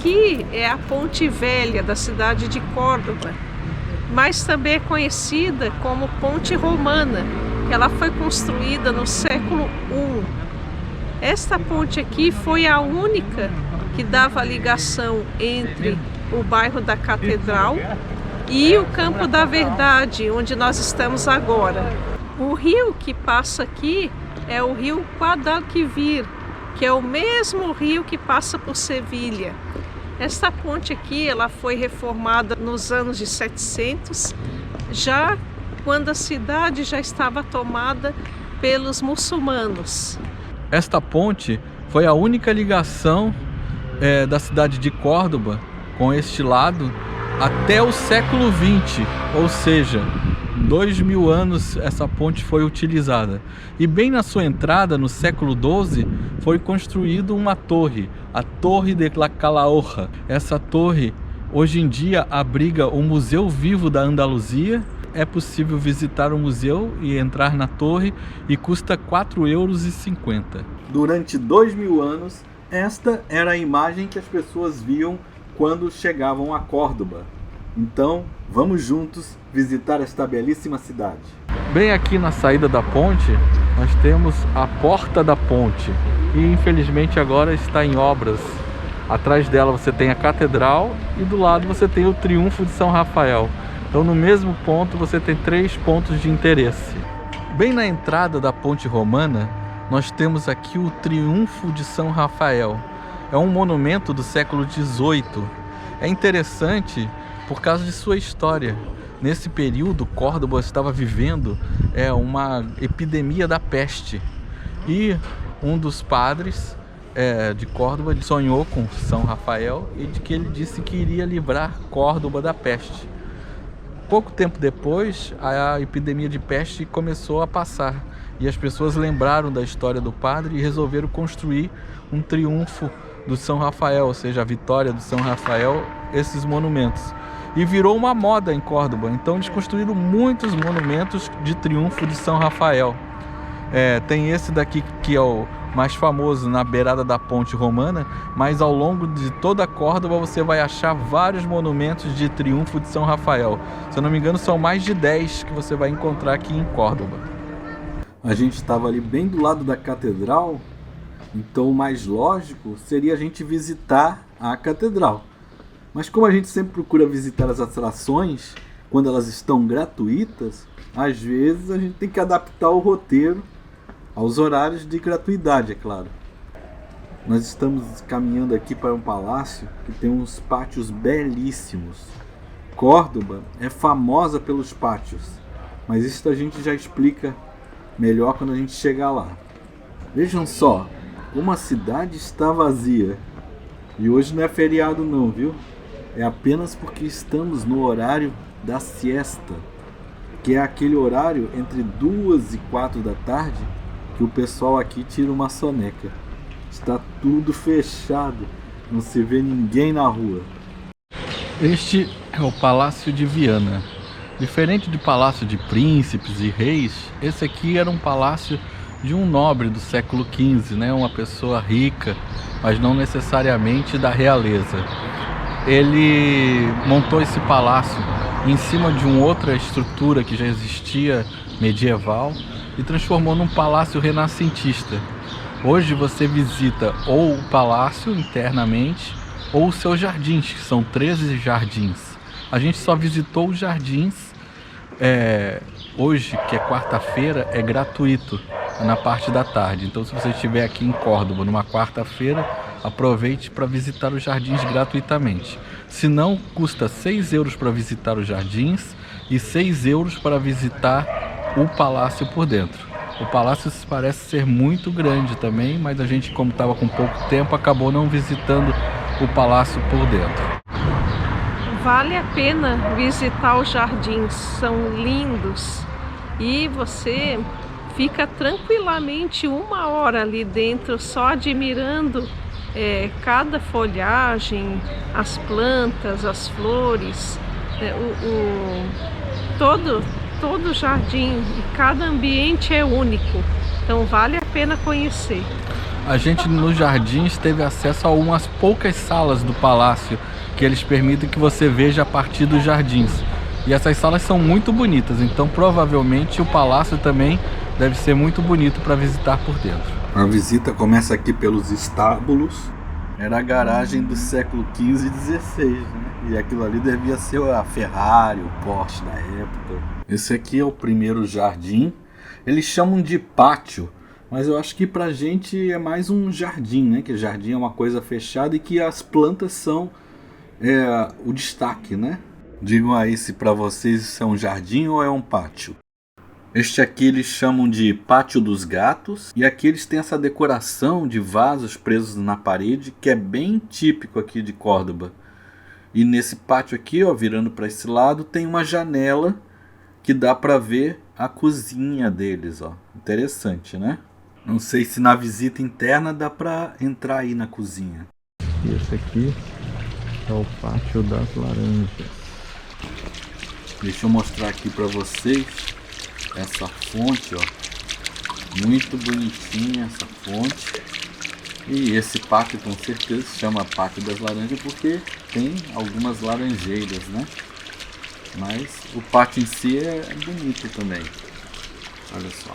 aqui é a Ponte Velha da cidade de Córdoba, mas também é conhecida como Ponte Romana, que ela foi construída no século I. Esta ponte aqui foi a única que dava ligação entre o bairro da Catedral e o Campo da Verdade, onde nós estamos agora. O rio que passa aqui é o rio Guadalquivir, que é o mesmo rio que passa por Sevilha. Esta ponte aqui ela foi reformada nos anos de 700, já quando a cidade já estava tomada pelos muçulmanos. Esta ponte foi a única ligação da cidade de Córdoba com este lado até o século XX, ou seja, 2000 anos essa ponte foi utilizada. E bem na sua entrada, no século XII, foi construída uma torre, a Torre de la Calahorra. Essa torre hoje em dia abriga o Museu Vivo da Andaluzia. É possível visitar o museu e entrar na torre e custa €4,50. Durante 2000 anos, esta era a imagem que as pessoas viam quando chegavam a Córdoba. Então, vamos juntos visitar esta belíssima cidade. Bem aqui na saída da ponte, nós temos a Porta da Ponte e infelizmente agora está em obras. Atrás dela você tem a Catedral e do lado você tem o Triunfo de São Rafael. Então no mesmo ponto você tem 3 pontos de interesse. Bem na entrada da Ponte Romana, nós temos aqui o Triunfo de São Rafael. É um monumento do século XVIII. É interessante por causa de sua história. Nesse período, Córdoba estava vivendo uma epidemia da peste. E um dos padres de Córdoba sonhou com São Rafael e de que ele disse que iria livrar Córdoba da peste. Pouco tempo depois, a epidemia de peste começou a passar. E as pessoas lembraram da história do padre e resolveram construir um triunfo do São Rafael, ou seja, a vitória do São Rafael, esses monumentos. E virou uma moda em Córdoba, então eles construíram muitos monumentos de triunfo de São Rafael. Tem esse daqui que é o mais famoso na beirada da Ponte Romana, mas ao longo de toda a Córdoba você vai achar vários monumentos de triunfo de São Rafael. Se eu não me engano, são mais de 10 que você vai encontrar aqui em Córdoba. A gente estava ali bem do lado da catedral, então o mais lógico seria a gente visitar a catedral. Mas como a gente sempre procura visitar as atrações quando elas estão gratuitas, às vezes a gente tem que adaptar o roteiro aos horários de gratuidade, é claro. Nós estamos caminhando aqui para um palácio que tem uns pátios belíssimos. Córdoba é famosa pelos pátios, mas isso a gente já explica melhor quando a gente chegar lá. Vejam só, uma cidade está vazia. E hoje não é feriado não, viu? É apenas porque estamos no horário da siesta, que é aquele horário entre 2 e 4 da tarde que o pessoal aqui tira uma soneca. Está tudo fechado, não se vê ninguém na rua. Este é o Palácio de Viana. Diferente do palácio de príncipes e reis, esse aqui era um palácio de um nobre do século XV, né? Uma pessoa rica, mas não necessariamente da realeza. Ele montou esse palácio em cima de uma outra estrutura que já existia medieval e transformou num palácio renascentista. Hoje você visita ou o palácio internamente ou os seus jardins, que são 13 jardins. A gente só visitou os jardins. Hoje, que é quarta-feira, é gratuito na parte da tarde. Então, se você estiver aqui em Córdoba numa quarta-feira, aproveite para visitar os jardins gratuitamente. Se não, custa €6 para visitar os jardins e €6 para visitar o palácio por dentro. O palácio parece ser muito grande também, mas a gente, como estava com pouco tempo, acabou não visitando o palácio por dentro. Vale a pena visitar os jardins, são lindos e você fica tranquilamente 1 hora ali dentro só admirando cada folhagem, as plantas, as flores, todo o jardim e cada ambiente é único, então vale a pena. pena conhecer. A gente nos jardins teve acesso a umas poucas salas do palácio que eles permitem que você veja a partir dos jardins. E essas salas são muito bonitas, então provavelmente o palácio também deve ser muito bonito para visitar por dentro. A visita começa aqui pelos estábulos. Era a garagem do século XV e XVI, né? E aquilo ali devia ser a Ferrari, o Porsche da época. Esse aqui é o primeiro jardim. Eles chamam de pátio, mas eu acho que pra gente é mais um jardim, né? Que jardim é uma coisa fechada e que as plantas são o destaque, né? Digam aí se pra vocês isso é um jardim ou é um pátio. Este aqui eles chamam de Pátio dos Gatos. E aqui eles têm essa decoração de vasos presos na parede, que é bem típico aqui de Córdoba. E nesse pátio aqui, ó, virando para esse lado, tem uma janela que dá para ver a cozinha deles, ó. Interessante, né? Não sei se na visita interna dá para entrar aí na cozinha. E esse aqui é o Pátio das Laranjas. Deixa eu mostrar aqui para vocês essa fonte, ó, muito bonitinha essa fonte. E esse pátio com certeza se chama Pátio das Laranjas porque tem algumas laranjeiras, né? Mas o pátio em si é bonito também. Olha só.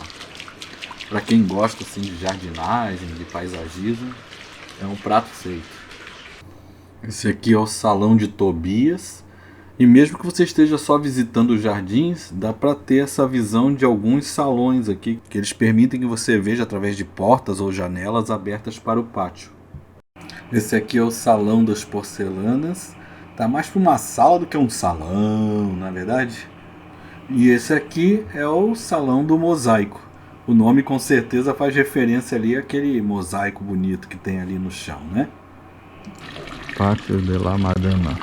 Para quem gosta assim de jardinagem, de paisagismo, é um prato feito. Esse aqui é o Salão de Tobias. E mesmo que você esteja só visitando os jardins, dá para ter essa visão de alguns salões aqui, que eles permitem que você veja através de portas ou janelas abertas para o pátio. Esse aqui é o Salão das Porcelanas. Tá mais para uma sala do que um salão, na verdade. E esse aqui é o Salão do Mosaico. O nome com certeza faz referência ali àquele mosaico bonito que tem ali no chão, né? Pátio de la Madama.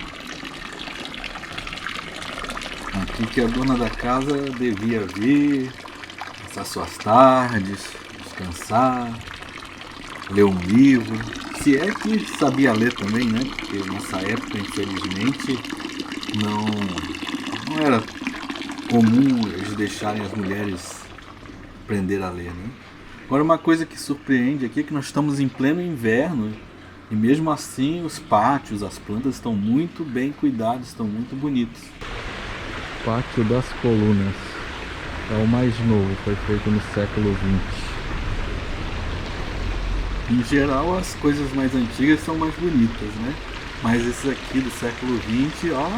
Aqui que a dona da casa devia vir, passar suas tardes, descansar, ler um livro. Se é que sabia ler também, né? Porque nessa época, infelizmente, não era comum eles deixarem as mulheres aprender a ler, né? Agora, uma coisa que surpreende aqui é que nós estamos em pleno inverno e mesmo assim os pátios, as plantas estão muito bem cuidados, estão muito bonitos. Pátio das Colunas é o mais novo, foi feito no século XX. Em geral as coisas mais antigas são mais bonitas, né? Mas esse aqui do século XX, ó,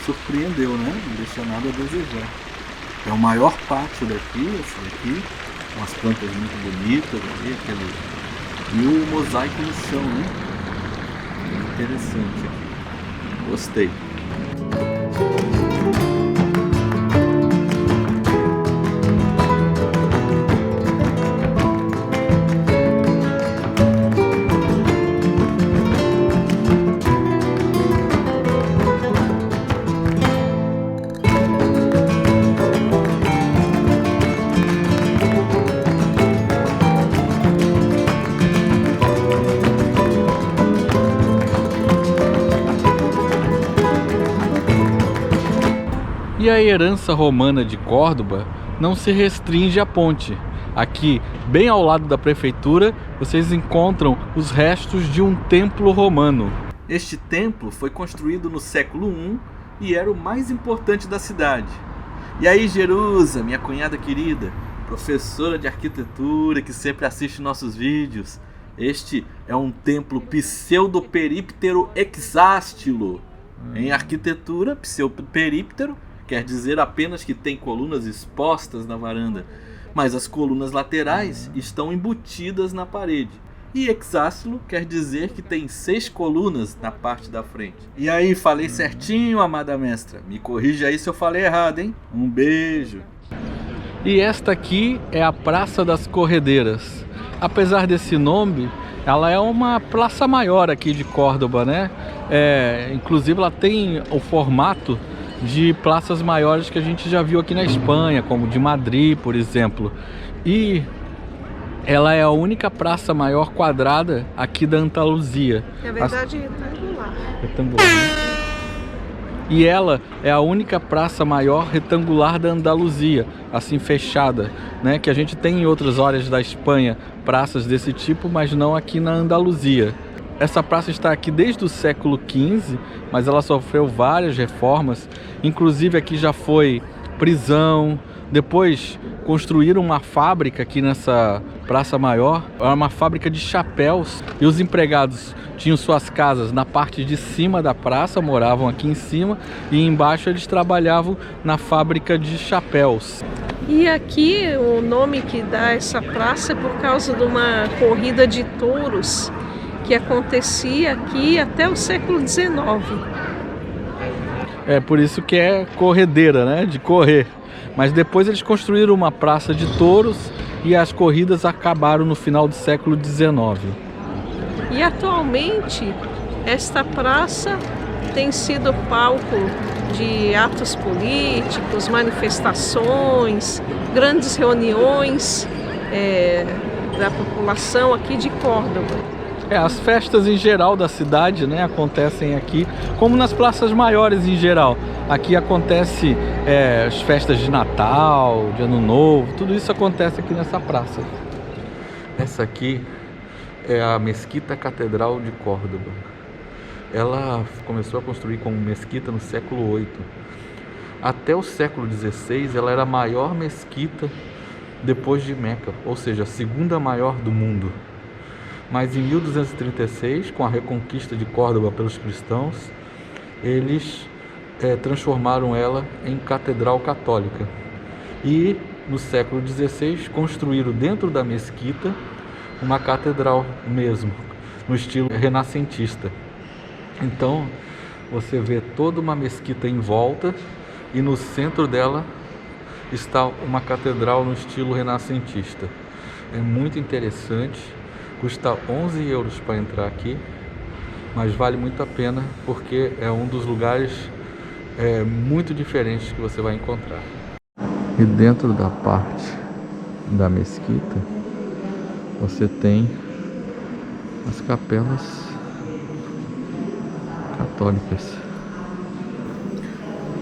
surpreendeu, né? Não deixa nada a desejar. É o maior pátio daqui, esse daqui, com as plantas muito bonitas ali, e o mosaico no chão, né? Interessante aqui. Gostei. E a herança romana de Córdoba não se restringe à ponte. Aqui, bem ao lado da prefeitura, vocês encontram os restos de um templo romano. Este templo foi construído no século I e era o mais importante da cidade. E aí, Jerusa, minha cunhada querida, professora de arquitetura que sempre assiste nossos vídeos, este é um templo pseudo-períptero hexástilo. Em arquitetura, pseudo-períptero quer dizer apenas que tem colunas expostas na varanda, mas as colunas laterais estão embutidas na parede. E hexástilo quer dizer que tem 6 colunas na parte da frente. E aí, falei certinho, amada mestra? Me corrija aí se eu falei errado, hein? Um beijo! E esta aqui é a Praça das Corredeiras. Apesar desse nome, ela é uma praça maior aqui de Córdoba, né? Inclusive ela tem o formato de praças maiores que a gente já viu aqui na Espanha, como de Madrid, por exemplo. E ela é a única praça maior quadrada aqui da Andaluzia. Na verdade, retangular. Retangular, né? E ela é a única praça maior retangular da Andaluzia, assim fechada, né? Que a gente tem em outras áreas da Espanha praças desse tipo, mas não aqui na Andaluzia. Essa praça está aqui desde o século XV, mas ela sofreu várias reformas, inclusive aqui já foi prisão. Depois construíram uma fábrica aqui nessa praça maior, era uma fábrica de chapéus, e os empregados tinham suas casas na parte de cima da praça, moravam aqui em cima, e embaixo eles trabalhavam na fábrica de chapéus. E aqui o nome que dá essa praça é por causa de uma corrida de touros que acontecia aqui até o século XIX. É por isso que é corredeira, né? De correr. Mas depois eles construíram uma praça de touros e as corridas acabaram no final do século XIX. E atualmente esta praça tem sido palco de atos políticos, manifestações, grandes reuniões da população aqui de Córdoba. As festas em geral da cidade, né, acontecem aqui, como nas praças maiores em geral. Aqui acontece as festas de Natal, de Ano Novo, tudo isso acontece aqui nessa praça. Essa aqui é a Mesquita Catedral de Córdoba. Ela começou a construir como mesquita no século VIII. Até o século XVI ela era a maior mesquita depois de Meca, ou seja, a segunda maior do mundo. Mas em 1236, com a reconquista de Córdoba pelos cristãos, eles transformaram ela em catedral católica. E no século XVI construíram dentro da mesquita uma catedral mesmo, no estilo renascentista. Então você vê toda uma mesquita em volta e no centro dela está uma catedral no estilo renascentista. É muito interessante. Custa 11 euros para entrar aqui, mas vale muito a pena porque é um dos lugares muito diferentes que você vai encontrar. E dentro da parte da mesquita, você tem as capelas católicas.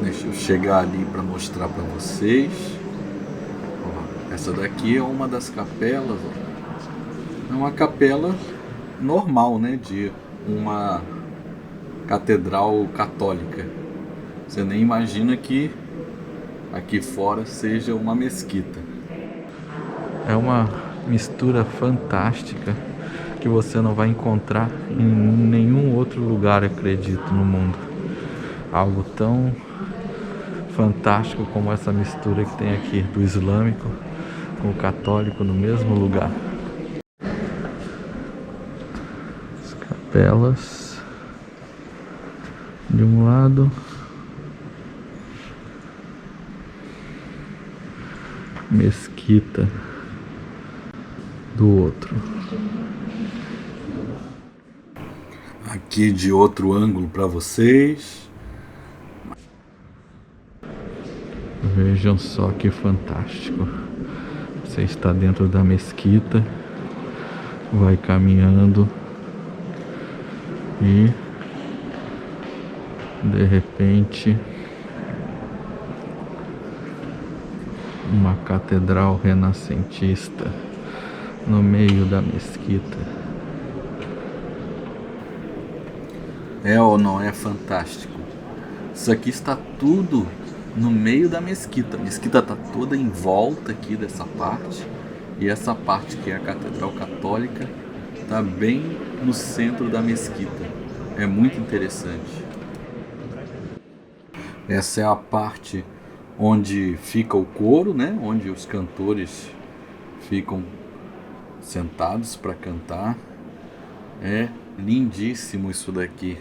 Deixa eu chegar ali para mostrar para vocês. Ó, essa daqui é uma das capelas. É uma capela normal, né, de uma catedral católica. Você nem imagina que aqui fora seja uma mesquita. É uma mistura fantástica que você não vai encontrar em nenhum outro lugar, acredito, no mundo. Algo tão fantástico como essa mistura que tem aqui do islâmico com o católico no mesmo lugar. Capelas de um lado, mesquita do outro. Aqui de outro ângulo para vocês. Vejam só que fantástico. Você está dentro da mesquita, vai caminhando e de repente uma catedral renascentista no meio da mesquita. É ou não é fantástico? Isso aqui está tudo no meio da mesquita. A mesquita está toda em volta aqui dessa parte, e essa parte que é a catedral católica está bem no centro da mesquita. É muito interessante. Essa é a parte onde fica o coro, né? Onde os cantores ficam sentados para cantar. É lindíssimo isso daqui.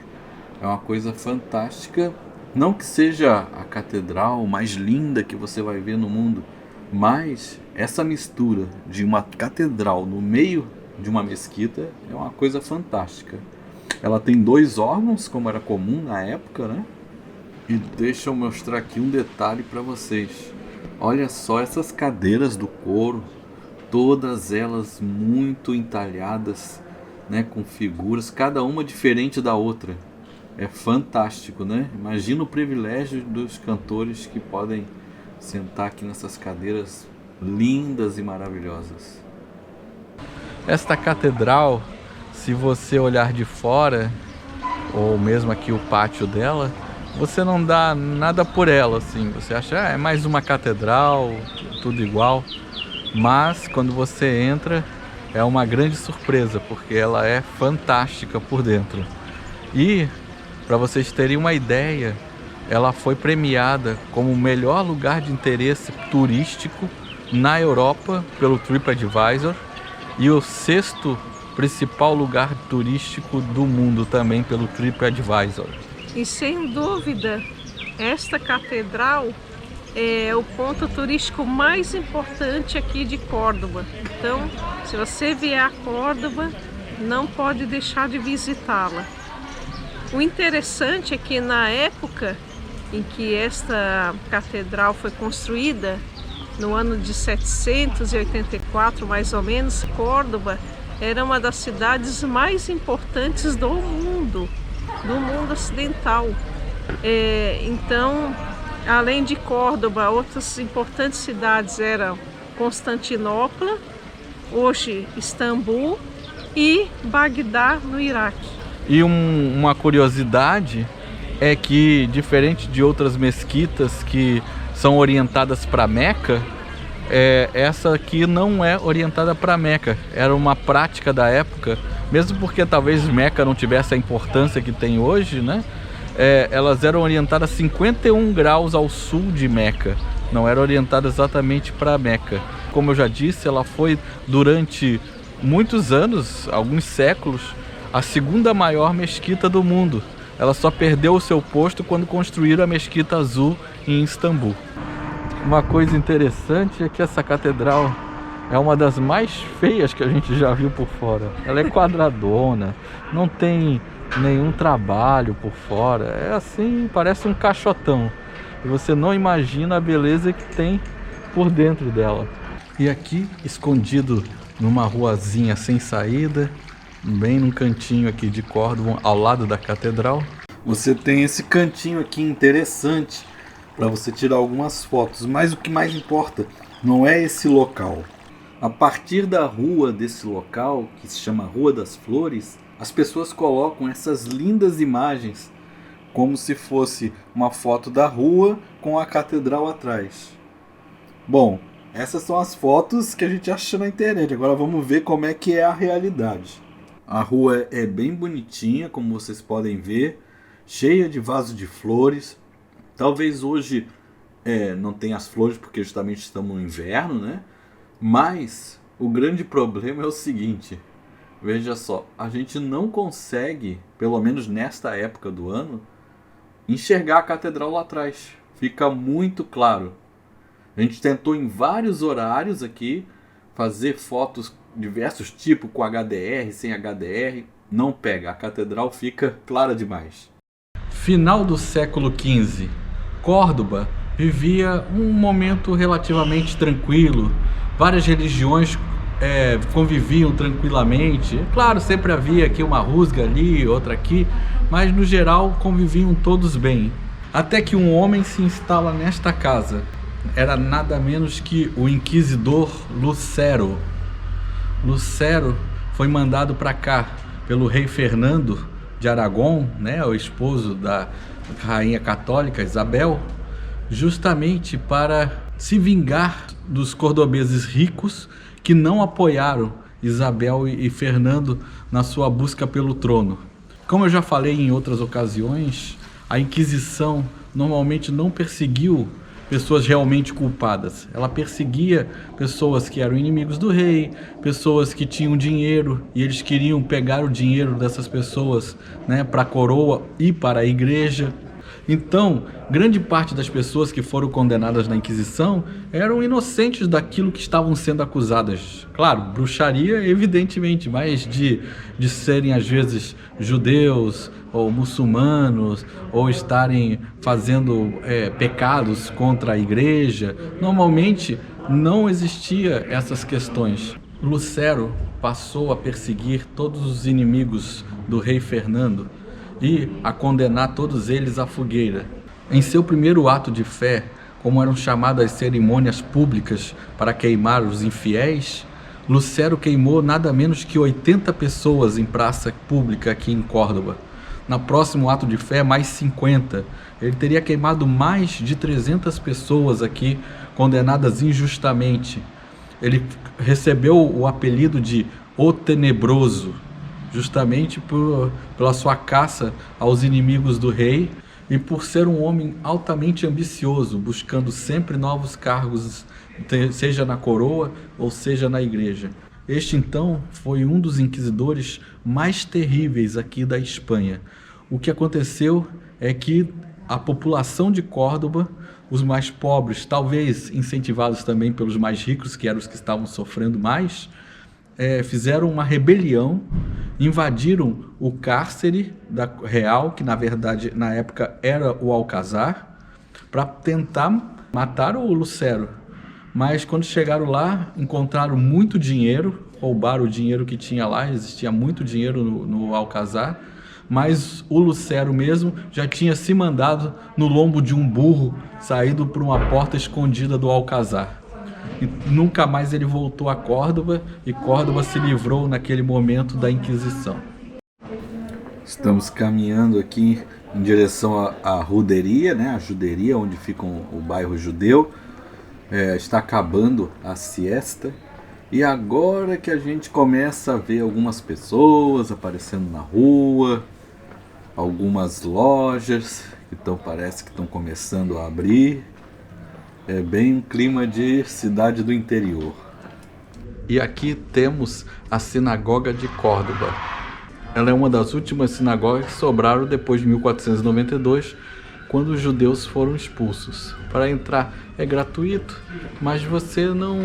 É uma coisa fantástica. Não que seja a catedral mais linda que você vai ver no mundo, mas essa mistura de uma catedral no meio de uma mesquita é uma coisa fantástica. Ela tem 2 órgãos, como era comum na época, né? E deixa eu mostrar aqui um detalhe para vocês. Olha só essas cadeiras do coro, todas elas muito entalhadas, né, com figuras, cada uma diferente da outra. É fantástico, né? Imagina o privilégio dos cantores que podem sentar aqui nessas cadeiras lindas e maravilhosas. Esta catedral, se você olhar de fora, ou mesmo aqui o pátio dela, você não dá nada por ela, assim. Você acha, é mais uma catedral, tudo igual. Mas quando você entra, é uma grande surpresa, porque ela é fantástica por dentro. E, para vocês terem uma ideia, ela foi premiada como o melhor lugar de interesse turístico na Europa pelo TripAdvisor e o 6º principal lugar turístico do mundo também pelo TripAdvisor. E sem dúvida, esta catedral é o ponto turístico mais importante aqui de Córdoba. Então, se você vier a Córdoba, não pode deixar de visitá-la. O interessante é que na época em que esta catedral foi construída, no ano de 784 mais ou menos, Córdoba era uma das cidades mais importantes do mundo ocidental. Então, além de Córdoba, outras importantes cidades eram Constantinopla, hoje Istambul, e Bagdá, no Iraque. E uma curiosidade é que, diferente de outras mesquitas que são orientadas para Meca, essa aqui não é orientada para Meca. Era uma prática da época, mesmo porque talvez Meca não tivesse a importância que tem hoje, né? Elas eram orientadas 51 graus ao sul de Meca, não era orientada exatamente para Meca. Como eu já disse, ela foi durante muitos anos, alguns séculos, a segunda maior mesquita do mundo. Ela só perdeu o seu posto quando construíram a Mesquita Azul em Istambul. Uma coisa interessante é que essa catedral é uma das mais feias que a gente já viu por fora. Ela é quadradona, não tem nenhum trabalho por fora. É assim, parece um caixotão. E você não imagina a beleza que tem por dentro dela. E aqui, escondido numa ruazinha sem saída, bem num cantinho aqui de Córdoba, ao lado da catedral, você tem esse cantinho aqui interessante para você tirar algumas fotos. Mas o que mais importa não é esse local. A partir da rua desse local, que se chama Rua das Flores, as pessoas colocam essas lindas imagens como se fosse uma foto da rua com a catedral atrás. Bom, essas são as fotos que a gente acha na internet. Agora vamos ver como é que é a realidade. A rua é bem bonitinha, como vocês podem ver, cheia de vasos de flores. Talvez hoje não tenha as flores porque justamente estamos no inverno, né? Mas o grande problema é o seguinte, veja só, a gente não consegue, pelo menos nesta época do ano, enxergar a catedral lá atrás. Fica muito claro. A gente tentou em vários horários aqui fazer fotos diversos tipos, com HDR, sem HDR, não pega, a catedral fica clara demais. Final do século XV, Córdoba vivia um momento relativamente tranquilo, várias religiões conviviam tranquilamente. Claro, sempre havia aqui uma rusga ali, outra aqui, mas no geral conviviam todos bem. Até que um homem se instala nesta casa, era nada menos que o inquisidor Lucero. Lucero foi mandado para cá pelo rei Fernando de Aragão, né, o esposo da rainha católica Isabel, justamente para se vingar dos cordobeses ricos que não apoiaram Isabel e Fernando na sua busca pelo trono. Como eu já falei em outras ocasiões, a Inquisição normalmente não perseguiu pessoas realmente culpadas. Ela perseguia pessoas que eram inimigos do rei, pessoas que tinham dinheiro e eles queriam pegar o dinheiro dessas pessoas, né, para a coroa e para a igreja. Então, grande parte das pessoas que foram condenadas na Inquisição eram inocentes daquilo que estavam sendo acusadas. Claro, bruxaria, evidentemente, mas de serem às vezes judeus ou muçulmanos, ou estarem fazendo pecados contra a igreja. Normalmente não existia essas questões. Lucero passou a perseguir todos os inimigos do rei Fernando e a condenar todos eles à fogueira. Em seu primeiro ato de fé, como eram chamadas as cerimônias públicas para queimar os infiéis, Lucero queimou nada menos que 80 pessoas em praça pública aqui em Córdoba. No próximo ato de fé, mais 50. Ele teria queimado mais de 300 pessoas aqui, condenadas injustamente. Ele recebeu o apelido de O Tenebroso, justamente pela sua caça aos inimigos do rei e por ser um homem altamente ambicioso, buscando sempre novos cargos, seja na coroa ou seja na igreja. Este, então, foi um dos inquisidores mais terríveis aqui da Espanha. O que aconteceu é que a população de Córdoba, os mais pobres, talvez incentivados também pelos mais ricos, que eram os que estavam sofrendo mais, fizeram uma rebelião, invadiram o cárcere real, que na verdade na época era o Alcazar, para tentar matar o Lucero. Mas quando chegaram lá, encontraram muito dinheiro, roubaram o dinheiro que tinha lá, existia muito dinheiro no Alcazar, mas o Lucero mesmo já tinha se mandado no lombo de um burro, saído por uma porta escondida do Alcazar. E nunca mais ele voltou a Córdoba, e Córdoba se livrou naquele momento da Inquisição. Estamos caminhando aqui em direção à Ruderia, né, a Juderia, onde fica o bairro judeu. Está acabando a siesta, e agora que a gente começa a ver algumas pessoas aparecendo na rua, algumas lojas que parece que estão começando a abrir. É bem um clima de cidade do interior. E aqui temos a Sinagoga de Córdoba. Ela é uma das últimas sinagogas que sobraram depois de 1492, quando os judeus foram expulsos. Para entrar é gratuito, mas você não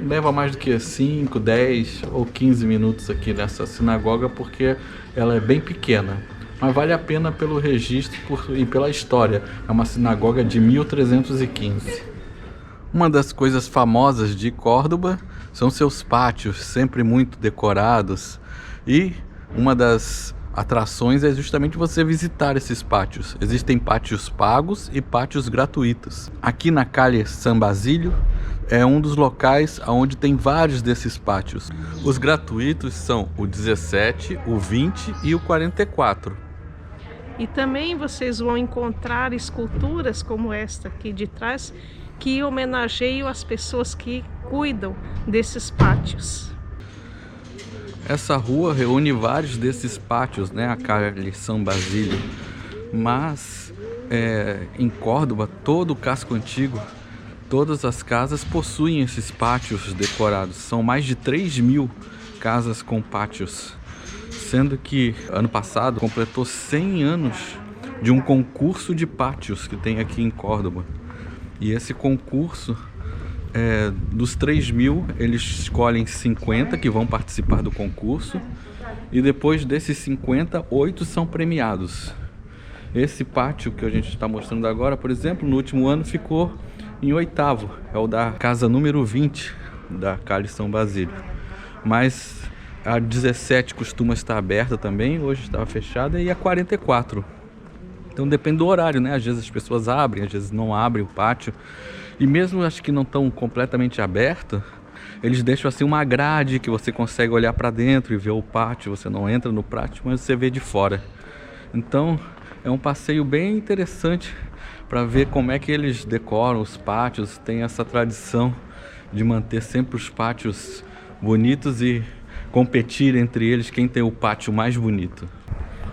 leva mais do que 5, 10 ou 15 minutos aqui nessa sinagoga, porque ela é bem pequena. Mas vale a pena pelo registro e pela história. É uma sinagoga de 1315. Uma das coisas famosas de Córdoba são seus pátios, sempre muito decorados. E uma das atrações é justamente você visitar esses pátios. Existem pátios pagos e pátios gratuitos. Aqui na Calle San Basilio é um dos locais onde tem vários desses pátios. Os gratuitos são o 17, o 20 e o 44. E também vocês vão encontrar esculturas como esta aqui de trás, que homenageiam as pessoas que cuidam desses pátios. Essa rua reúne vários desses pátios, né, a Calle San Basilio. Mas em Córdoba, todo o casco antigo, todas as casas possuem esses pátios decorados. São mais de 3.000 casas com pátios. Sendo que ano passado completou 100 anos de um concurso de pátios que tem aqui em Córdoba. E esse concurso, dos 3.000, eles escolhem 50 que vão participar do concurso. E depois desses 50, 8 são premiados. Esse pátio que a gente está mostrando agora, por exemplo, no último ano ficou em 8º. É o da casa número 20 da Calle San Basilio. Mas a 17 costuma estar aberta também, hoje estava fechada, e a 44. Então depende do horário, né? Às vezes as pessoas abrem, às vezes não abrem o pátio. E mesmo as que não estão completamente abertas, eles deixam assim uma grade que você consegue olhar para dentro e ver o pátio. Você não entra no pátio, mas você vê de fora. Então é um passeio bem interessante para ver como é que eles decoram os pátios. Tem essa tradição de manter sempre os pátios bonitos e competir entre eles quem tem o pátio mais bonito.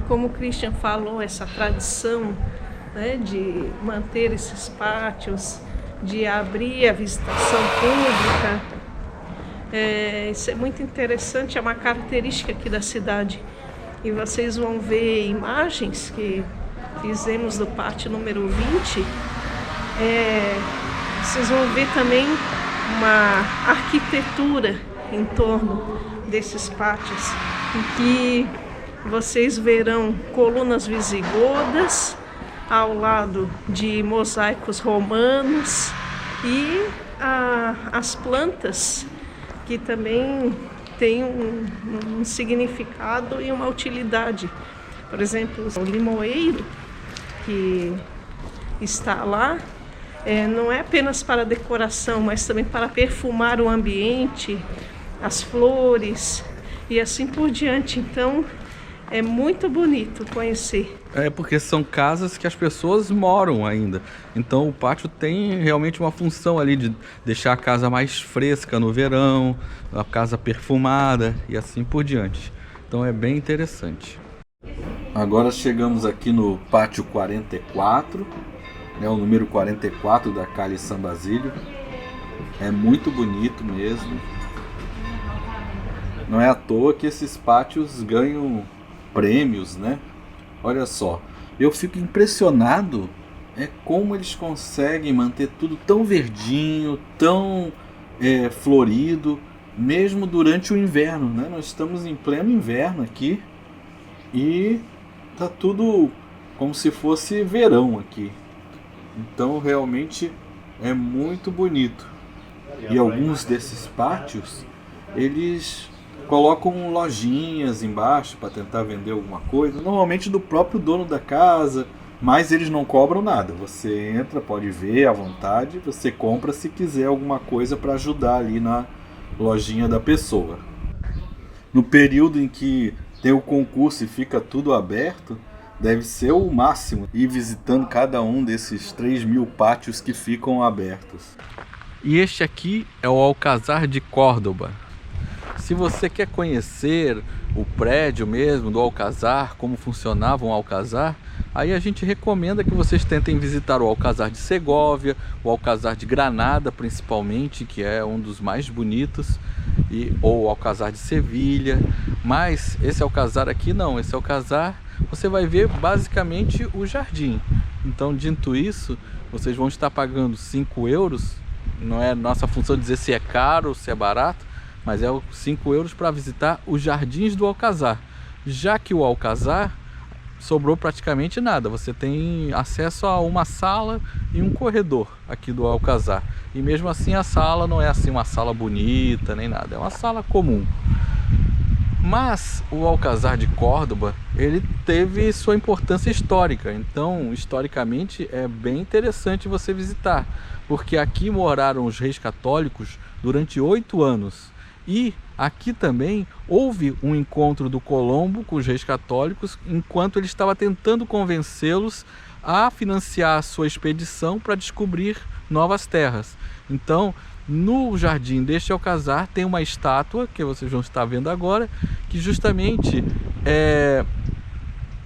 Como o Christian falou, essa tradição, né, de manter esses pátios, de abrir a visitação pública, isso é muito interessante, é uma característica aqui da cidade. E vocês vão ver imagens que fizemos do pátio número 20. Vocês vão ver também uma arquitetura em torno desses pátios, em que vocês verão colunas visigodas ao lado de mosaicos romanos e as plantas, que também têm um significado e uma utilidade. Por exemplo, o limoeiro que está lá não é apenas para decoração, mas também para perfumar o ambiente, as flores e assim por diante. Então é muito bonito conhecer. É porque são casas que as pessoas moram ainda. Então o pátio tem realmente uma função ali de deixar a casa mais fresca no verão, a casa perfumada e assim por diante. Então é bem interessante. Agora chegamos aqui no pátio 44, o número 44 da Calle San Basilio. É muito bonito mesmo. Não é à toa que esses pátios ganham prêmios, né? Olha só, eu fico impressionado como eles conseguem manter tudo tão verdinho, tão florido, mesmo durante o inverno, né? Nós estamos em pleno inverno aqui e tá tudo como se fosse verão aqui. Então realmente é muito bonito. E alguns desses pátios, eles colocam lojinhas embaixo para tentar vender alguma coisa, normalmente do próprio dono da casa, mas eles não cobram nada. Você entra, pode ver à vontade, você compra se quiser alguma coisa para ajudar ali na lojinha da pessoa. No período em que tem o concurso e fica tudo aberto, deve ser o máximo ir visitando cada um desses 3.000 pátios que ficam abertos. E este aqui é o Alcázar de Córdoba. Se você quer conhecer o prédio mesmo do Alcázar, como funcionava um Alcázar, aí a gente recomenda que vocês tentem visitar o Alcázar de Segóvia, o Alcázar de Granada principalmente, que é um dos mais bonitos, ou o Alcázar de Sevilha. Mas esse Alcázar aqui não, esse Alcázar você vai ver basicamente o jardim. Então, dito isso, vocês vão estar pagando 5 euros, não é nossa função dizer se é caro ou se é barato, mas é 5 euros para visitar os jardins do Alcázar. Já que o Alcázar sobrou praticamente nada, você tem acesso a uma sala e um corredor aqui do Alcázar. E mesmo assim a sala não é assim uma sala bonita nem nada, é uma sala comum. Mas o Alcázar de Córdoba, ele teve sua importância histórica, então historicamente é bem interessante você visitar, porque aqui moraram os reis católicos durante 8 anos. E aqui também houve um encontro do Colombo com os reis católicos, enquanto ele estava tentando convencê-los a financiar a sua expedição para descobrir novas terras. Então, no jardim deste Alcázar tem uma estátua, que vocês vão estar vendo agora, que justamente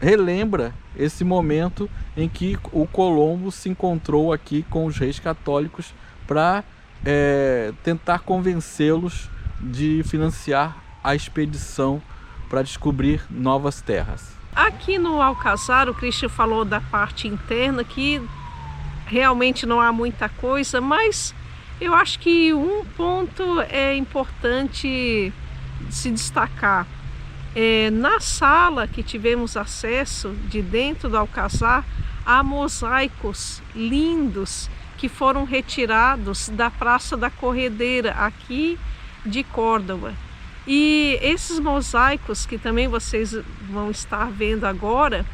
relembra esse momento em que o Colombo se encontrou aqui com os reis católicos para tentar convencê-los de financiar a expedição para descobrir novas terras. Aqui no Alcázar, o Christian falou da parte interna, que realmente não há muita coisa, mas eu acho que um ponto é importante se destacar. Na sala que tivemos acesso de dentro do Alcázar, há mosaicos lindos que foram retirados da Praça da Corredeira, aqui de Córdoba. E esses mosaicos, que também vocês vão estar vendo agora,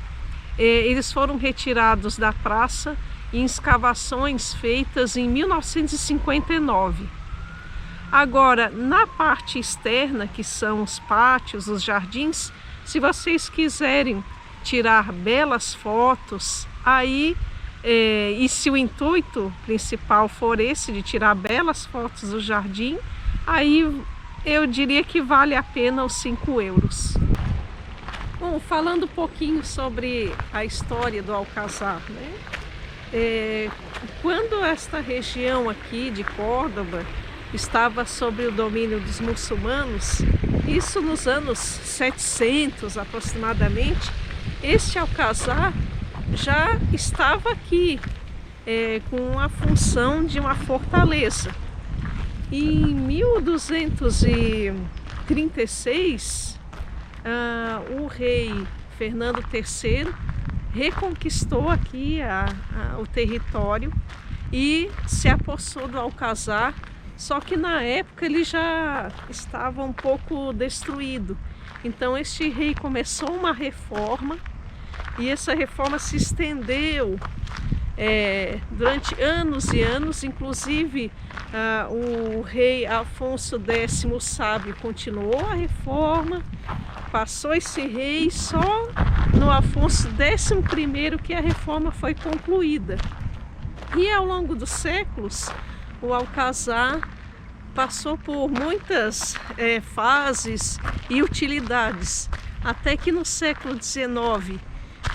eles foram retirados da praça em escavações feitas em 1959. Agora, na parte externa, que são os pátios, os jardins, se vocês quiserem tirar belas fotos, aí, e se o intuito principal for esse, de tirar belas fotos do jardim, aí eu diria que vale a pena os 5 euros. Bom, falando um pouquinho sobre a história do Alcázar, né? Quando esta região aqui de Córdoba estava sob o domínio dos muçulmanos, isso nos anos 700 aproximadamente, este Alcázar já estava aqui com a função de uma fortaleza. Em 1236, o rei Fernando III reconquistou aqui o território e se apossou do Alcázar, só que na época ele já estava um pouco destruído. Então este rei começou uma reforma E essa reforma se estendeu durante anos e anos, inclusive o rei Afonso X o Sábio continuou a reforma, passou esse rei, só no Afonso XI que a reforma foi concluída. E ao longo dos séculos, o Alcazar passou por muitas fases e utilidades, até que no século XIX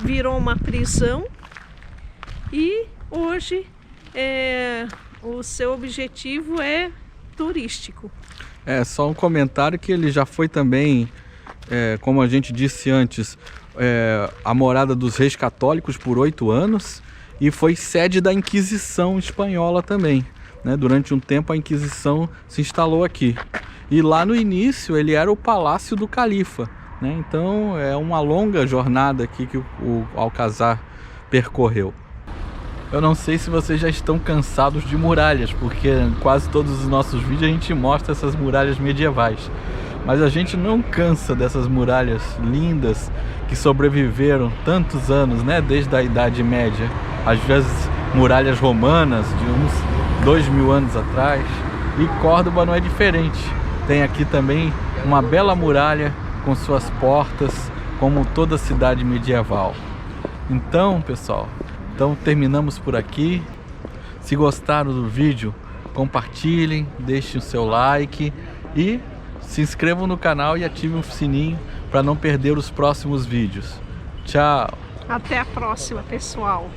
virou uma prisão e hoje o seu objetivo é turístico. Só um comentário que ele já foi também, como a gente disse antes, a morada dos reis católicos por 8 anos e foi sede da Inquisição espanhola também, né? Durante um tempo a Inquisição se instalou aqui. E lá no início ele era o Palácio do Califa, né? Então é uma longa jornada aqui que o Alcazar percorreu. Eu não sei se vocês já estão cansados de muralhas, porque em quase todos os nossos vídeos a gente mostra essas muralhas medievais. Mas a gente não cansa dessas muralhas lindas que sobreviveram tantos anos, né? Desde a Idade Média. Às vezes muralhas romanas de uns 2000 anos atrás. E Córdoba não é diferente. Tem aqui também uma bela muralha com suas portas, como toda cidade medieval. Então, pessoal, terminamos por aqui. Se gostaram do vídeo, compartilhem, deixem o seu like e se inscrevam no canal e ativem o sininho para não perder os próximos vídeos. Tchau! Até a próxima, pessoal!